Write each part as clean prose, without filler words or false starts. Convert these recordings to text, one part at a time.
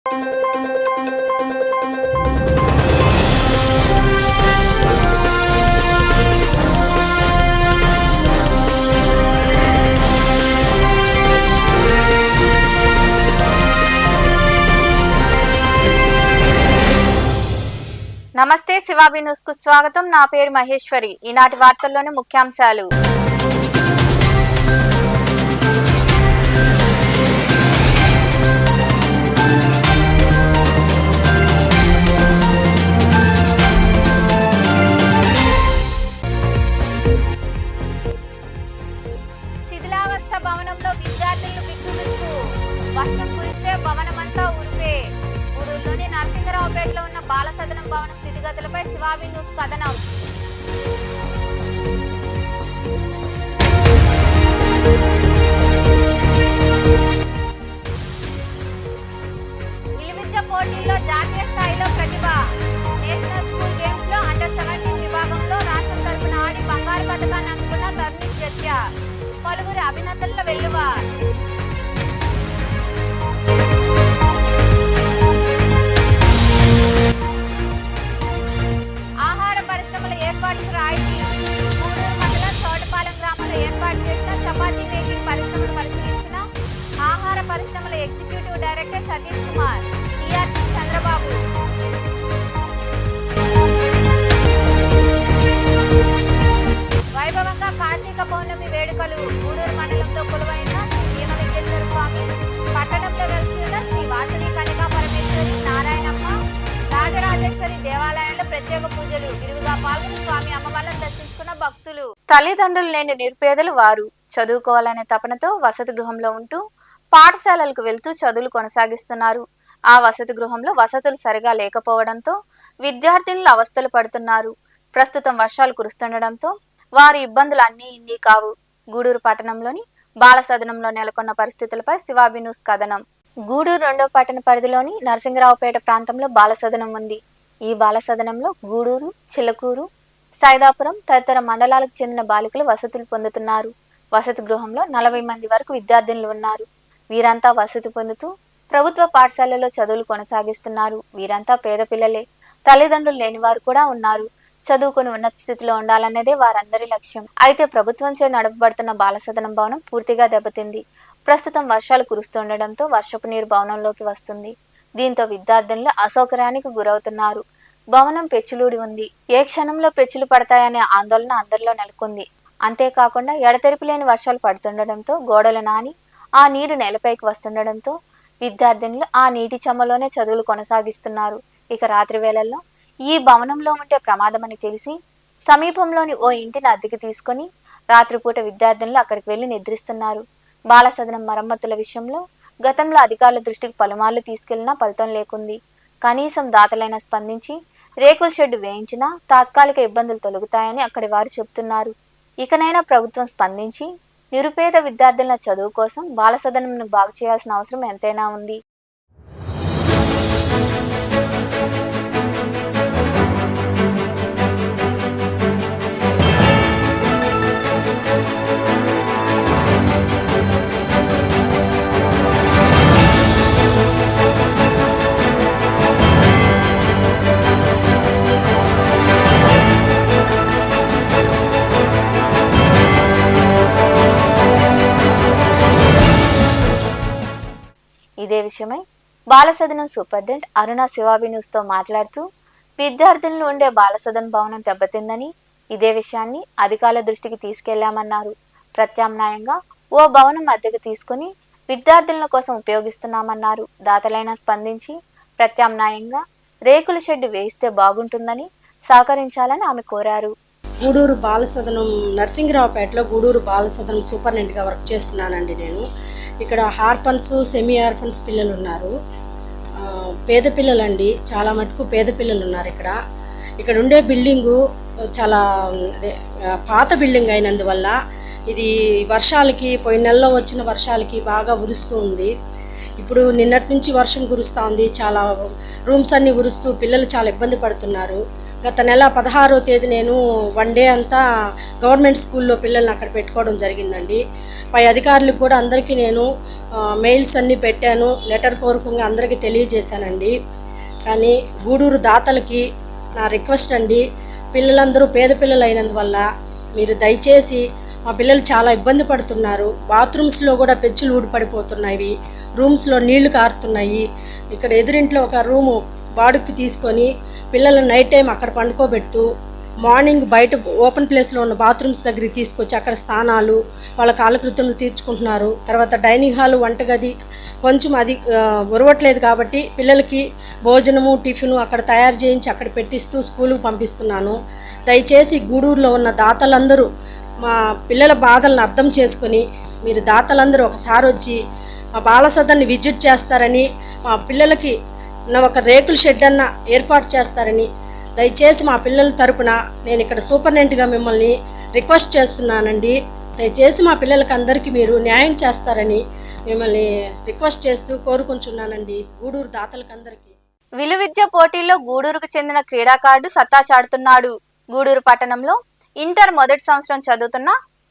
నమస్తే శివాబి న్యూస్ కు స్వాగతం. నా పేరు మహేశ్వరి. ఈనాటి వార్తల్లోని ముఖ్యాంశాలు. శిథిలావస్థ భవనంలో విద్యార్థులు బిక్కుబిక్కు. వర్షం కురిస్తే భవనమంతా ఉరిపే. గూడూరులోని నరసింగరావుపేటలో ఉన్న బాలసదనం భవన స్థితిగతులపై శివాబి న్యూస్ కథనం. విలువిద్య పోటీల్లో జాతీయ స్థాయిలో ప్రతిభ. నేషనల్ స్కూల్ గేమ్స్ లో అండర్-17 విభాగంలో రాష్ట్రం తరపున ఆడి బంగారు పథకాన్ని అందుకున్న తరుణి జత్య. పలువురి అభినందనల వెల్లువ. ఆహార పరిశ్రమల ఏర్పాటుకు రాయితీ. గూడూరు మండలం చోటపాలెం గ్రామంలో ఏర్పాటు చేసిన చపాతీ మేకింగ్ పరిశ్రమను పరిశీలించిన ఆహార పరిశ్రమల executive director Satish Kumar, TRP Chandrababu. వైభవంగా కార్తీక పౌర్ణమి వేడుకలు. గూడూరు మండలంలో కొలువైన శ్రీ భీమలింగేశ్వర స్వామి, పట్టణంలో వెలిసి ఉన్న శ్రీ వాసవి కనికా పరమేశ్వరి, నారాయణమ్మ, రాజరాజేశ్వరి దేవాలయాల్లో ప్రత్యేక పూజలు. విరివిగా పాల్గొని స్వామి అమ్మవార్లను దర్శించుకున్న భక్తులు. తల్లిదండ్రులు లేని నిరుపేదలు వారు చదువుకోవాలనే తపనతో వసతి గృహంలో ఉంటూ పాఠశాలలకు వెళ్తూ చదువులు కొనసాగిస్తున్నారు. ఆ వసతి గృహంలో వసతులు సరిగా లేకపోవడంతో విద్యార్థినులు అవస్థలు పడుతున్నారు. ప్రస్తుతం వర్షాలు కురుస్తుండటంతో వారి ఇబ్బందులు అన్నీ ఇన్ని కావు. గూడూరు పట్టణంలోని బాలసదనంలో నెలకొన్న పరిస్థితులపై శివాబి న్యూస్ కథనం. గూడూరు 2వ పట్టణ పరిధిలోని నరసింగరావుపేట ప్రాంతంలో బాలసదనం ఉంది. ఈ బాలసదనంలో గూడూరు, చిలకూరు, సైదాపురం తదితర మండలాలకు చెందిన బాలికలు వసతులు పొందుతున్నారు. వసతి గృహంలో 40 మంది వరకు విద్యార్థినులు ఉన్నారు. వీరంతా వసతి పొందుతూ ప్రభుత్వ పాఠశాలలో చదువులు కొనసాగిస్తున్నారు. వీరంతా పేద పిల్లలే. తల్లిదండ్రులు లేని వారు కూడా ఉన్నారు. చదువుకుని ఉన్నత స్థితిలో ఉండాలనేదే వారందరి లక్ష్యం. అయితే ప్రభుత్వంచే నడపబడుతున్న బాలసదనం భవనం పూర్తిగా దెబ్బతింది. ప్రస్తుతం వర్షాలు కురుస్తుండటంతో వర్షపు నీరు భవనంలోకి వస్తుంది. దీంతో విద్యార్థులు అసౌకర్యానికి గురవుతున్నారు. భవనం పెచ్చులూడి ఉంది. ఏ క్షణంలో పెచ్చులు పడతాయనే ఆందోళన అందరిలో నెలకొంది. అంతేకాకుండా ఎడతెరిపి లేని వర్షాలు పడుతుండటంతో గోడలు నాని ఆ నీరు నేలపైకి వస్తుండటంతో విద్యార్థినులు ఆ నీటి చెమ్మలోనే చదువులు కొనసాగిస్తున్నారు. ఇక రాత్రి వేళల్లో ఈ భవనంలో ఉంటే ప్రమాదమని తెలిసి సమీపంలోని ఓ ఇంటిని అద్దెకి తీసుకుని రాత్రిపూట విద్యార్థినులు అక్కడికి వెళ్లి నిద్రిస్తున్నారు. బాలసదనం మరమ్మతుల విషయంలో గతంలో అధికారుల దృష్టికి పలుమార్లు తీసుకెళ్లినా ఫలితం లేకుంది. కనీసం దాతలైనా స్పందించి రేకుల షెడ్డు వేయించినా తాత్కాలిక ఇబ్బందులు తొలగుతాయని అక్కడి వారు చెబుతున్నారు. ఇకనైనా ప్రభుత్వం స్పందించి నిరుపేద విద్యార్థుల చదువు కోసం బాలసదనంను బాగు చేయాల్సిన అవసరం ఎంతైనా ఉంది. ఇదే విషయమై బాలసదనం సూపరింటెండెంట్ అరుణ శివాబి న్యూస్ తో మాట్లాడుతూ విద్యార్థులను ఉండే బాలసదనం భవనం దెబ్బతిందని, ఇదే విషయాన్ని అధికారుల దృష్టికి తీసుకెళ్లామన్నారు. ప్రత్యామ్నాయంగా ఓ భవనం అద్దెకు తీసుకుని విద్యార్థుల కోసం ఉపయోగిస్తున్నామన్నారు. దాతలైనా స్పందించి ప్రత్యామ్నాయంగా రేకుల షెడ్డు వేయిస్తే బాగుంటుందని సహకరించాలని ఆమె కోరారు. గూడూరు బాలసదనం నరసింగరావుపేటలో గూడూరు బాలసదనం సూపరింటెండెంట్గా వర్క్ చేస్తున్నానండి. నేను ఇక్కడ హార్ఫన్స్, సెమీ హార్ఫన్స్ పిల్లలు ఉన్నారు. పేద పిల్లలండి, చాలా మటుకు పేద పిల్లలు ఉన్నారు. ఇక్కడ ఉండే బిల్డింగు చాలా పాత బిల్డింగ్ అయినందువల్ల ఇది వర్షాలకి, పోయిన నెలలో వచ్చిన వర్షాలకి బాగా ఉరుస్తూ ఉంది. ఇప్పుడు నిన్నటి నుంచి వర్షం కురుస్తూ ఉంది, చాలా రూమ్స్ అన్నీ కురుస్తూ పిల్లలు చాలా ఇబ్బంది పడుతున్నారు. గత నెల 16వ తేదీ నేను 1 డే అంతా గవర్నమెంట్ స్కూల్లో పిల్లల్ని అక్కడ పెట్టుకోవడం జరిగిందండి. పై అధికారులకు కూడా అందరికీ నేను మెయిల్స్ అన్నీ పెట్టాను, లెటర్ పూర్వకంగా అందరికీ తెలియజేశానండి. కానీ గూడూరు దాతలకి నా రిక్వెస్ట్ అండి, పిల్లలందరూ పేద పిల్లలు అయినందువల్ల మీరు దయచేసి, మా పిల్లలు చాలా ఇబ్బంది పడుతున్నారు. బాత్రూమ్స్లో కూడా పెచ్చులు ఊడిపడిపోతున్నాయి, రూమ్స్లో నీళ్లు కారుతున్నాయి. ఇక్కడ ఎదురింట్లో ఒక రూము బాడుక్కి తీసుకొని పిల్లలు నైట్ టైం అక్కడ పండుకోబెడుతూ మార్నింగ్ బయట ఓపెన్ ప్లేస్లో ఉన్న బాత్రూమ్స్ దగ్గరికి తీసుకొచ్చి అక్కడ స్నానాలు, వాళ్ళ కాలకృత్యములు తీర్చుకుంటున్నారు. తర్వాత డైనింగ్ హాల్, వంటగది కొంచెం అది ఉరవట్లేదు కాబట్టి పిల్లలకి భోజనము టిఫిను అక్కడ తయారు చేయించి అక్కడ పెట్టిస్తూ స్కూలుకు పంపిస్తున్నాను. దయచేసి గూడూరులో ఉన్న దాతలందరూ మా పిల్లల బాధలను అర్థం చేసుకొని మీరు దాతలందరూ ఒకసారి వచ్చి మా బాలసదన్ని విజిట్ చేస్తారని, మా పిల్లలకి ఒక రేకుల షెడ్ అన్న ఏర్పాటు చేస్తారని దయచేసి మా పిల్లల తరపున నేను ఇక్కడ సూపరింటెండెంట్గా మిమ్మల్ని రిక్వెస్ట్ చేస్తున్నానండి. దయచేసి మా పిల్లలకి అందరికీ మీరు న్యాయం చేస్తారని మిమ్మల్ని రిక్వెస్ట్ చేస్తూ కోరుకుంటున్నానండి, గూడూరు దాతలకు అందరికీ. విలువిద్య పోటీల్లో గూడూరుకు చెందిన క్రీడాకారుడు సత్తా చాటుతున్నాడు. గూడూరు పట్టణంలో ఇంటర్ మొదటి సంవత్సరం చదువుతున్న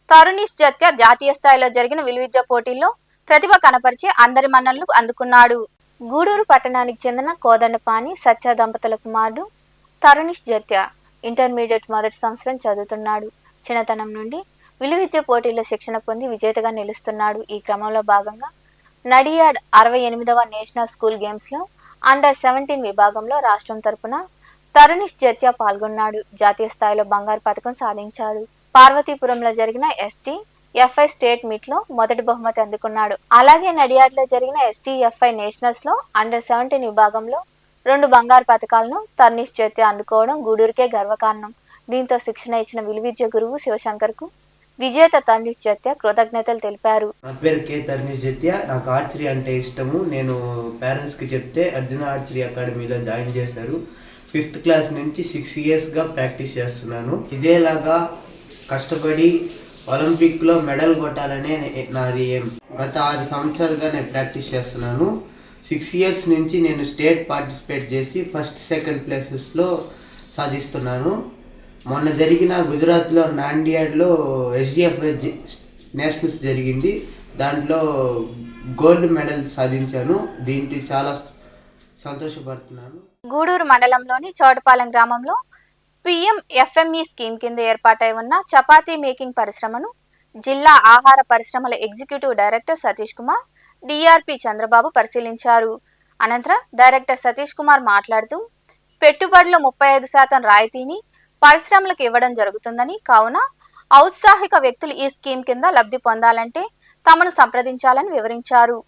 తరుణీష్ జత్య జాతీయ స్థాయిలో జరిగిన విలువిద్య పోటీల్లో ప్రతిభ కనపరిచి అందరి మన్ననలు అందుకున్నాడు. గూడూరు పట్టణానికి చెందిన కోదండపాణి సత్య దంపతుల కుమారుడు తరుణీష్ జత్య ఇంటర్మీడియట్ మొదటి సంవత్సరం చదువుతున్నాడు. చిన్నతనం నుండి విలువిద్య పోటీల్లో శిక్షణ పొంది విజేతగా నిలుస్తున్నాడు. ఈ క్రమంలో భాగంగా నడియాడ్ 68వ నేషనల్ స్కూల్ గేమ్స్లో అండర్ 17 విభాగంలో రాష్ట్రం తరపున తరుణీష్ జత్య పాల్గొన్నాడు. జాతీయ స్థాయిలో బంగారు పథకం సాధించాడు. పార్వతీపురంలో జరిగిన STFI స్టేట్ మీట్ లో మొదటి బహుమతి అందుకున్నాడు. అలాగే నడియాడ్లో జరిగిన STFI నేషనల్స్ లో అండర్ 17 విభాగంలో 2 బంగారు పథకాలను తరుణీష్ జత్య అందుకోవడం గూడూరుకే గర్వకారణం. దీంతో శిక్షణ ఇచ్చిన విలువిద్య గురువు శివశంకర్ కు విజేత తరుణీష్ జత్య కృతజ్ఞతలు తెలిపారు. నా పేరు కే తరుణీష్ జత్య. నాకు ఆర్చరీ అంటే ఇష్టము. నేను పేరెంట్స్కి చెప్తే అర్జున ఆర్చరీ అకాడమీలో జాయిన్ చేశారు. 5th క్లాస్ నుంచి 6 ఇయర్స్గా ప్రాక్టీస్ చేస్తున్నాను. ఇదేలాగా కష్టపడి ఒలింపిక్లో మెడల్ కొట్టాలనే నాది ఏం. గత 6 సంవత్సరాలుగా నేను ప్రాక్టీస్ చేస్తున్నాను. 6 ఇయర్స్ నుంచి నేను స్టేట్ పార్టిసిపేట్ చేసి ఫస్ట్ సెకండ్ ప్లేసెస్లో సాధిస్తున్నాను. మొన్న జరిగిన గుజరాత్లో నాండియాడ్లో SDFI నేషనల్స్ జరిగింది. దాంట్లో గోల్డ్ మెడల్ సాధించాను. దీంట్లో చాలా సంతోషపడుతున్నాను. గూడూరు మండలంలోని చోటపాలెం గ్రామంలో PMFME స్కీమ్ కింద ఏర్పాటై ఉన్న చపాతీ మేకింగ్ పరిశ్రమను జిల్లా ఆహార పరిశ్రమల executive director Satish Kumar, DRP Chandrababu పరిశీలించారు. అనంతరం డైరెక్టర్ సతీష్ కుమార్ మాట్లాడుతూ పెట్టుబడులు 35% రాయితీని పరిశ్రమలకు ఇవ్వడం జరుగుతుందని, కావున ఔత్సాహిక వ్యక్తులు ఈ స్కీమ్ కింద లబ్ధి పొందాలంటే తమను సంప్రదించాలని వివరించారు.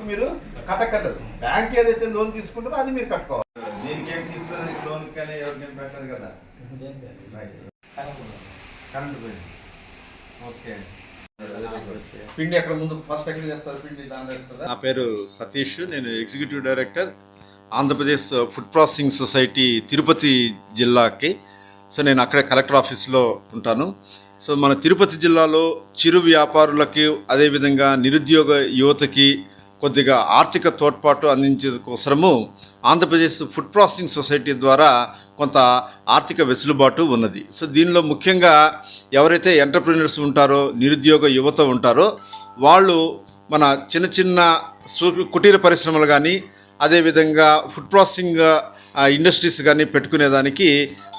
మీరు కట్టక్కర్లేదు. బ్యాంక్ ఏదైతే లోన్ తీసుకుంటారో అది మీరు కట్టుకోవాలి. దీనికి ఏం తీసుకోవడానికి లోన్ కానీ ఎవరికైనా పెట్టదు కదా. Current bill okay. పిండి ఎక్కడ ముందు ఫస్ట్ ఎక్కడ చేస్తారు? పిండి దాని చేస్తారా? నా పేరు సతీష్. నేను executive director Andhra Pradesh food processing society Tirupati జిల్లాకి. సో నేను అక్కడే కలెక్టర్ ఆఫీస్లో ఉంటాను. సో మన తిరుపతి జిల్లాలో చిరు వ్యాపారులకి, అదేవిధంగా నిరుద్యోగ యువతకి కొద్దిగా ఆర్థిక తోడ్పాటు అందించే కోసము ఆంధ్రప్రదేశ్ ఫుడ్ ప్రాసెసింగ్ సొసైటీ ద్వారా కొంత ఆర్థిక వెసులుబాటు ఉన్నది. సో దీనిలో ముఖ్యంగా ఎవరైతే ఎంటర్ప్రీనర్స్ ఉంటారో, నిరుద్యోగ యువత ఉంటారో వాళ్ళు మన చిన్న చిన్న కుటీర పరిశ్రమలు కానీ, అదేవిధంగా ఫుడ్ ప్రాసెసింగ్ ఇండస్ట్రీస్ కానీ పెట్టుకునేదానికి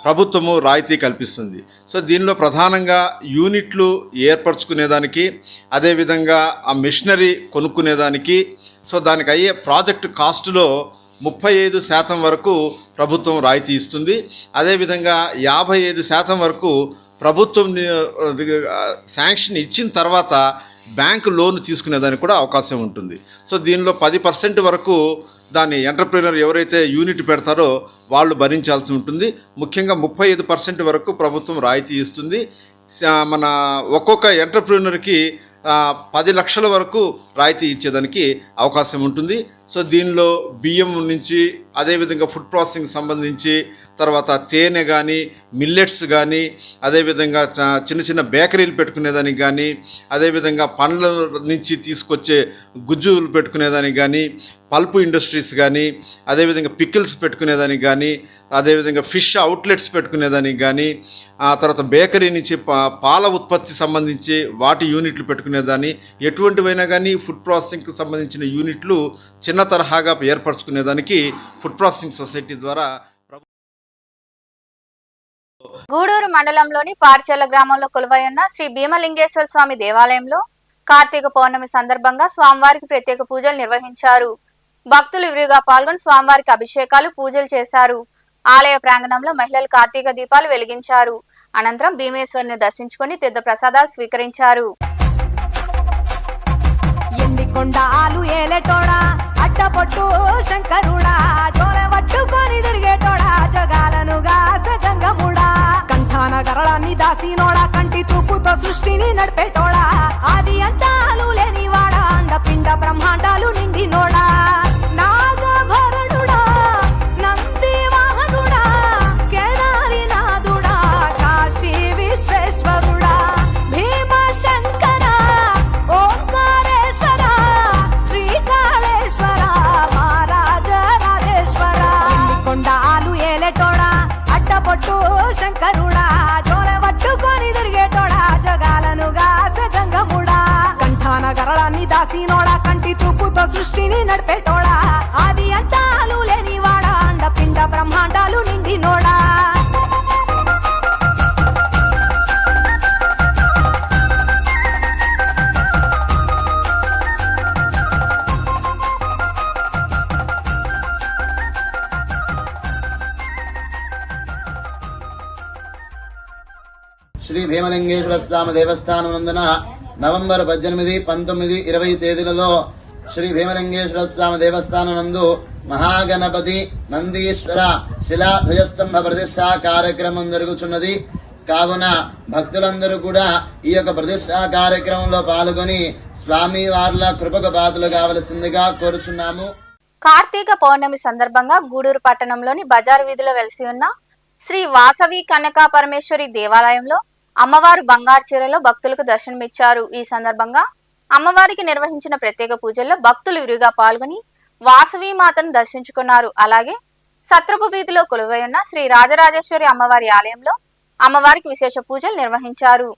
ప్రభుత్వము రాయితీ కల్పిస్తుంది. సో దీనిలో ప్రధానంగా యూనిట్లు ఏర్పరచుకునేదానికి, అదేవిధంగా ఆ మిషనరీ కొనుక్కునేదానికి, సో దానికి అయ్యే ప్రాజెక్టు కాస్టులో 35% వరకు ప్రభుత్వం రాయితీ ఇస్తుంది. అదేవిధంగా 55% వరకు ప్రభుత్వం శాంక్షన్ ఇచ్చిన తర్వాత బ్యాంకు లోన్ తీసుకునేదానికి కూడా అవకాశం ఉంటుంది. సో దీనిలో 10% వరకు దాన్ని ఎంటర్ప్రీనర్ ఎవరైతే యూనిట్ పెడతారో వాళ్ళు భరించాల్సి ఉంటుంది. ముఖ్యంగా 35% వరకు ప్రభుత్వం రాయితీ ఇస్తుంది. మన ఒక్కొక్క ఎంటర్ప్రీనర్కి 10 లక్షల వరకు రాయితీ ఇచ్చేదానికి అవకాశం ఉంటుంది. సో దీనిలో బియ్యం నుంచి, అదేవిధంగా ఫుడ్ ప్రాసెసింగ్ సంబంధించి, తర్వాత తేనె కానీ, మిల్లెట్స్ కానీ, అదేవిధంగా చిన్న చిన్న బేకరీలు పెట్టుకునేదానికి కానీ, అదేవిధంగా పండ్ల నుంచి తీసుకొచ్చే గుజ్జులు పెట్టుకునేదానికి కానీ, పల్ప్ ఇండస్ట్రీస్ కానీ, అదేవిధంగా పికిల్స్ పెట్టుకునేదానికి కానీ, అదేవిధంగా ఫిష్ అవుట్లెట్స్ పెట్టుకునేదానికి కానీ, ఆ తర్వాత బేకరీ నుంచి పాల ఉత్పత్తి సంబంధించి వాటి యూనిట్లు పెట్టుకునేదాన్ని, ఎటువంటివైనా కానీ ఫుడ్ ప్రాసెసింగ్కి సంబంధించిన యూనిట్లు చిన్న తరహాగా ఏర్పరచుకునేదానికి ఫుడ్ ప్రాసెసింగ్ సొసైటీ ద్వారా గూడూరు మండలంలోని పార్చెల్ల గ్రామంలో కొలువై ఉన్న శ్రీ భీమలింగేశ్వర స్వామి దేవాలయంలో కార్తీక పౌర్ణమి సందర్భంగా స్వామివారికి ప్రత్యేక పూజలు నిర్వహించారు. భక్తులు విరివిగా పాల్గొని స్వామివారికి అభిషేకాలు, పూజలు చేశారు. ఆలయ ప్రాంగణంలో మహిళలు కార్తీక దీపాలు వెలిగించారు. అనంతరం భీమేశ్వరుని దర్శించుకుని తీర్థ ప్రసాదాలు స్వీకరించారు. కొండాలు ఏలేటోడా అడ్డపొట్టు శంకరుడా జోరవట్టుకొని తిరిగేటోడా జగాలను గాస జంగముడా కంఠాన గరళాన్ని దాసినోడా కంటి చూపుతో సృష్టిని నడిపేటోడా ఆది అంతాలు లేనివాడా అండపిండ బ్రహ్మాండాలు నిండినోడా నాగభరణుడా నంది వాహనుడా కేదారినాథుడా కాశీ విశ్వేశ్వరుడా భీమ శంకర ఓంకారేశ్వర శ్రీకాళేశ్వర మహారాజ రాజేశ్వర కొండాలు ఏలేటోడా అడ్డపొట్టు శంకరుడా జోరవట్టుకొని తిరిగేటోడా జగాలను గాస జంగముడా కంఠాన గరళాన్ని దాసినోడా కంటి చూపుతో సృష్టిని నడిపేటోడా ఆది అంతాలు లేనివాడా అండపిండ బ్రహ్మాండాలు నిండినోడా శ్రీ భీమలింగేశ్వర స్వామి దేవస్థానం నందున నవంబర్ 18, 19, 20 తేదీలలో శ్రీ భీమలింగేశ్వర స్వామి దేవస్థానం నందు మహాగణపతి నందీశ్వర శిలాధ్వజస్తంభ ప్రతిష్ఠా కార్యక్రమం జరుగుతున్నది. కావున భక్తులందరూ కూడా ఈ యొక్క ప్రతిష్ఠా కార్యక్రమంలో పాల్గొని స్వామి వార్ల కృపకు పాత్రలు కావలసిందిగా కోరుచున్నాము. కార్తీక పౌర్ణమి సందర్భంగా గూడూరు పట్టణంలోని బజారు వీధిలో వెలిసి ఉన్న శ్రీ వాసవి కనకా పరమేశ్వరి దేవాలయంలో అమ్మవారు బంగారు చీరలో భక్తులకు దర్శనమిచ్చారు. ఈ సందర్భంగా అమ్మవారికి నిర్వహించిన ప్రత్యేక పూజల్లో భక్తులు విరివిగా పాల్గొని వాసవి మాతను దర్శించుకున్నారు. అలాగే సత్రపు వీధిలో కొలువై ఉన్న శ్రీ రాజరాజేశ్వరి అమ్మవారి ఆలయంలో అమ్మవారికి విశేష పూజలు నిర్వహించారు.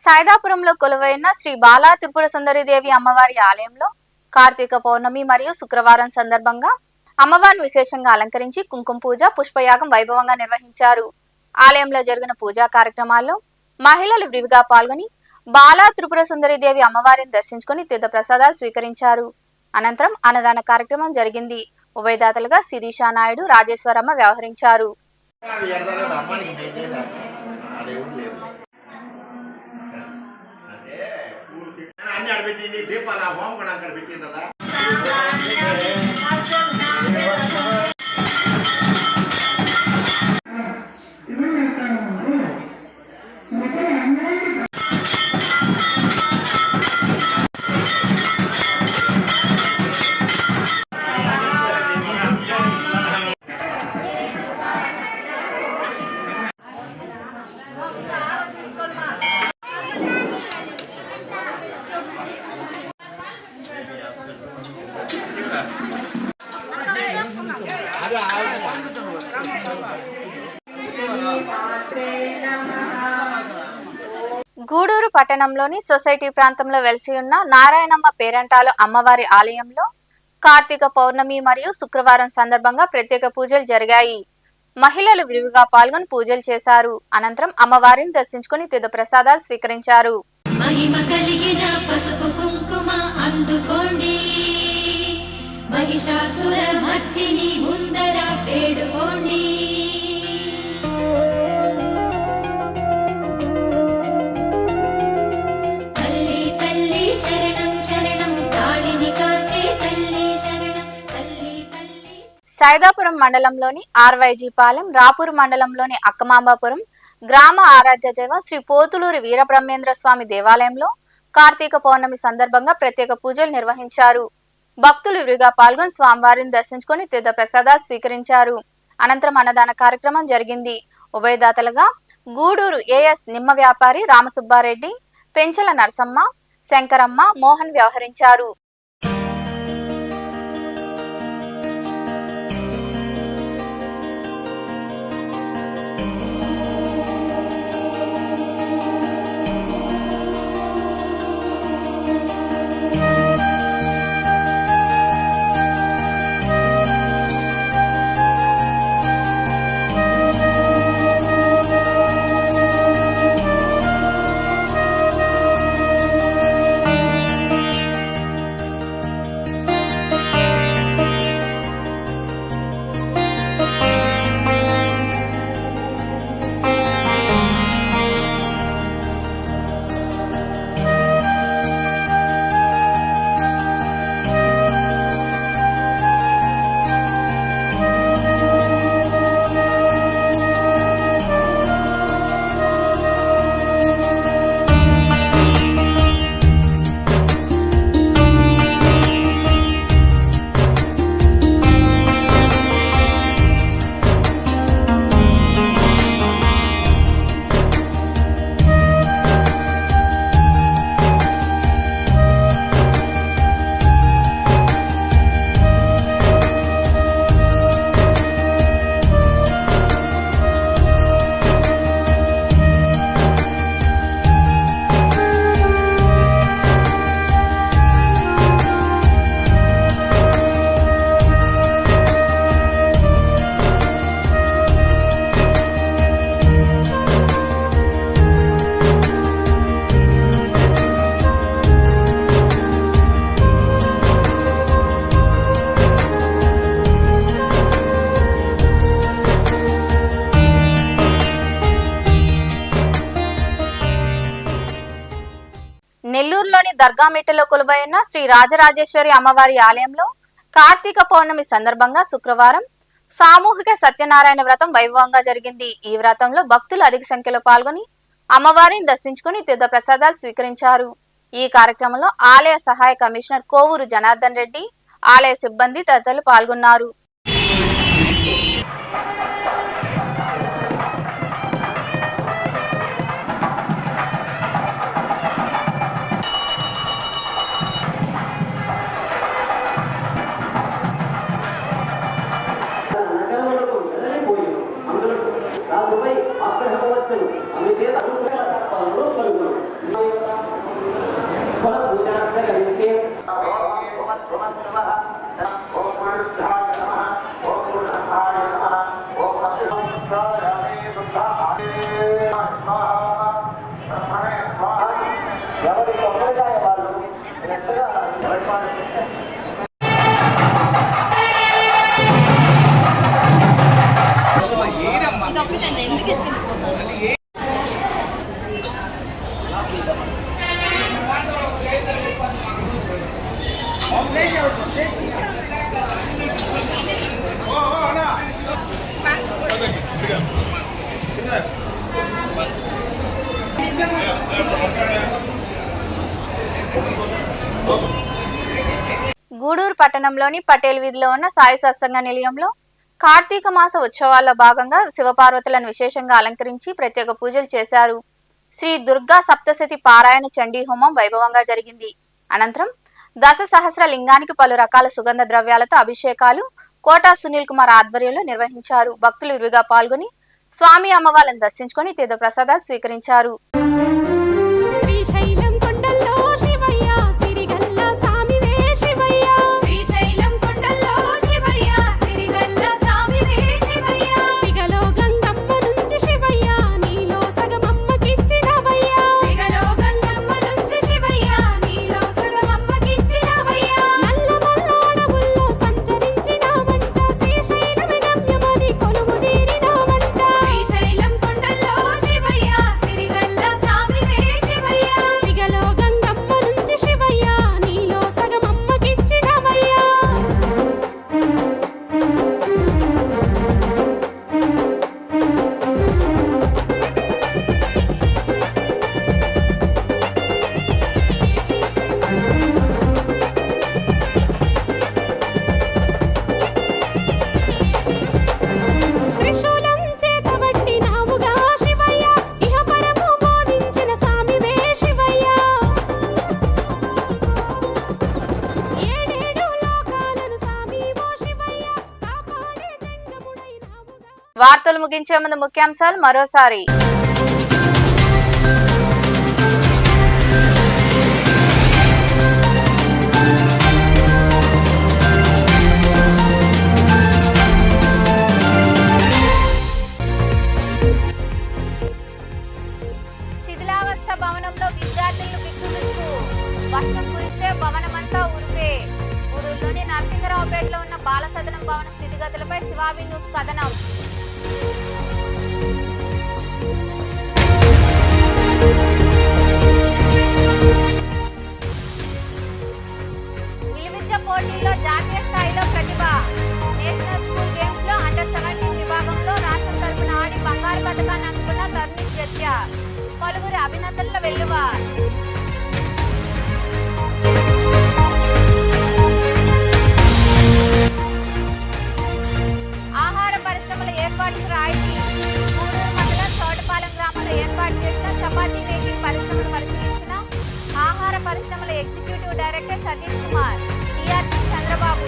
సాయిదాపురంలో కొలువైన శ్రీ బాలా త్రిపుర సుందరీదేవి అమ్మవారి ఆలయంలో కార్తీక పౌర్ణమి మరియు శుక్రవారం సందర్భంగా అమ్మవారిని విశేషంగా అలంకరించి కుంకుమ పూజ, పుష్పయాగం వైభవంగా నిర్వహించారు. ఆలయంలో జరిగిన పూజా కార్యక్రమాల్లో మహిళలు విరివిగా పాల్గొని బాలా త్రిపుర సుందరీదేవి అమ్మవారిని దర్శించుకుని తీర్థ ప్రసాదాలు స్వీకరించారు. అనంతరం అన్నదాన కార్యక్రమం జరిగింది. ఉభయదాతలుగా శిరీషా నాయుడు, రాజేశ్వరమ్మ వ్యవహరించారు. అన్ని అడబెట్టింది దీపాల హోమం అక్కడ పెట్టింది కదా. గూడూరు పట్టణంలోని సొసైటీ ప్రాంతంలో వెలిసి ఉన్న నారాయణమ్మ పేరంటాలు అమ్మవారి ఆలయంలో కార్తీక పౌర్ణమి మరియు శుక్రవారం సందర్భంగా ప్రత్యేక పూజలు జరిగాయి. మహిళలు విరివిగా పాల్గొని పూజలు చేశారు. అనంతరం అమ్మవారిని దర్శించుకుని తీర్థ ప్రసాదాలు స్వీకరించారు. మహిమ కలిగిన పసుపు కుంకుమ అందుకోండి, మహిషాసుర మర్దిని ముందర వేడుకోండి. తల్లి తల్లి శరణం శరణం, తాళిని కాచే తల్లి శరణం, తల్లి తల్లి. సైదాపురం మండలంలోని ఆర్వైజీ పాలెం, రాపూర్ మండలంలోని అక్కమాంబాపురం గ్రామ ఆరాధ్య దైవం శ్రీ పోతులూరి వీరబ్రహ్మేంద్ర స్వామి దేవాలయంలో కార్తీక పౌర్ణమి సందర్భంగా ప్రత్యేక పూజలు నిర్వహించారు. భక్తులు విరిగా పాల్గొని స్వామివారిని దర్శించుకుని తీర్థ ప్రసాదాలు స్వీకరించారు. అనంతరం అన్నదాన కార్యక్రమం జరిగింది. ఉభయదాతలుగా గూడూరు ఏఎస్ నిమ్మ వ్యాపారి రామసుబ్బారెడ్డి, పెంచల నరసమ్మ, శంకరమ్మ, మోహన్ వ్యవహరించారు. నెల్లూరులోని దర్గామిట్టలో కొలువైన శ్రీ రాజరాజేశ్వరి అమ్మవారి ఆలయంలో కార్తీక పౌర్ణమి సందర్భంగా శుక్రవారం సామూహిక సత్యనారాయణ వ్రతం వైభవంగా జరిగింది. ఈ వ్రతంలో భక్తులు అధిక సంఖ్యలో పాల్గొని అమ్మవారిని దర్శించుకుని తీర్థ ప్రసాదాలు స్వీకరించారు. ఈ కార్యక్రమంలో ఆలయ సహాయ కమిషనర్ కోవూరు జనార్దన్ రెడ్డి, ఆలయ సిబ్బంది తదితరులు పాల్గొన్నారు. గూడూరు పట్టణంలోని పటేల్ వీధిలో ఉన్న సాయి సత్సంగ నిలయంలో కార్తీక మాస ఉత్సవాల్లో భాగంగా శివపార్వతులను విశేషంగా అలంకరించి ప్రత్యేక పూజలు చేశారు. శ్రీ దుర్గా సప్తశతి పారాయణ చండీ హోమం వైభవంగా జరిగింది. అనంతరం దశ సహస్ర లింగానికి పలు రకాల సుగంధ ద్రవ్యాలతో అభిషేకాలు కోటా సునీల్ కుమార్ ఆధ్వర్యంలో నిర్వహించారు. భక్తులు విరివిగా పాల్గొని స్వామి అమ్మవార్లను దర్శించుకొని తీర్థ ప్రసాదాలు స్వీకరించారు. శ్రీశైలం కొండల్లో శివయ్య సిరిగల్ల సామివే శివయ్య శ్రీశైలం కొండల్లో శివయ్య సిరిగల్ల సామివే శివయ్య సిగలో గంగమ్మ నుంచి శివయ్య నీలో సగమమ్మకిచ్చినవయ్య సిగలో గంగమ్మ నుంచి శివయ్య నీలో సగమమ్మకిచ్చినవయ్య నల్ల మల్లాడవుల్లో సంచరించినావంట శ్రీశైలమే గమ్యమని కొలువు తీరినావంట శ్రీశైలం కొండల్లో శివయ్య సిరిగల్ల సామివే శివయ్య సిగలో గంగమ్మ నుంచి శివయ్య నీలో సగమమ్మకిచ్చినవయ్య త్రిశూలం చేతబట్టినావుగా శివయ్య ఇహ పరము బోధించిన సామివే శివయ్య ఏడేడు లోకాలను సామివో శివయ్య కాపాడే జంగముడైనావుగా. వార్తలు ముగించే ముందు ముఖ్యాంశాలు మరోసారి. శిథిలావస్థ భవనంలో విద్యార్థులు బిక్కుబిక్కు. వర్షం కురిస్తే భవనమంతా ఉరిపే. గూడూరులోని నరసింగరావుపేటలో ఉన్న బాలసదనం భవన స్థితిగతులపై శివాబి న్యూస్ కథనం. విలువిద్య పోటీల్లో జాతీయ స్థాయిలో ప్రతిభ. నేషనల్ స్కూల్ గేమ్స్ లో అండర్-17 విభాగంలో రాష్ట్రం తరపున ఆడి బంగారు పథకాన్ని అందుకున్న తరుణ్ జత్య. పలువురి అభినందనల వెల్లువ. ఆహార పరిశ్రమల ఏర్పాటుకు రాయితీ. గూడూరు మండలం తోటపాలెం గ్రామంలో ఏర్పాటు చేసిన చపాతీ మేకింగ్ పరిశ్రమను పరిశీలించిన ఆహార పరిశ్రమల executive director Satish Kumar, TRP Chandrababu.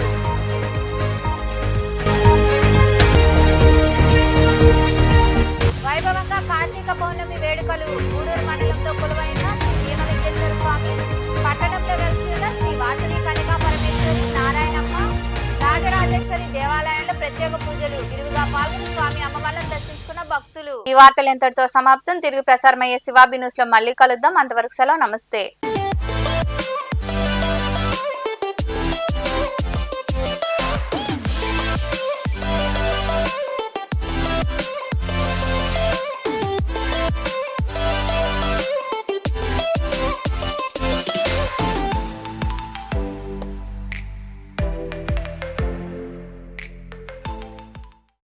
వైభవంగా కార్తీక పౌర్ణమి వేడుకలు. గూడూరు మండలంలో కొలువైన శ్రీ భీమలింగేశ్వర స్వామి, పట్టణంలో వెలిసిన శ్రీ వాసవి కనికా పరమేశ్వరి, నారాయణమ్మ, రాజరాజేశ్వరి దేవాలయాల్లో ప్రత్యేక పూజలు. విరివిగా పాల్గొని స్వామి అమ్మవార్లను దర్శించుకున్న భక్తులు. ఈ వార్తలు ఎంతటితో సమాప్తం. తిరిగి ప్రసారమయ్యే శివాబి న్యూస్ లో మళ్ళీ కలుద్దాం. అంతవరకు సెలవు. నమస్తే.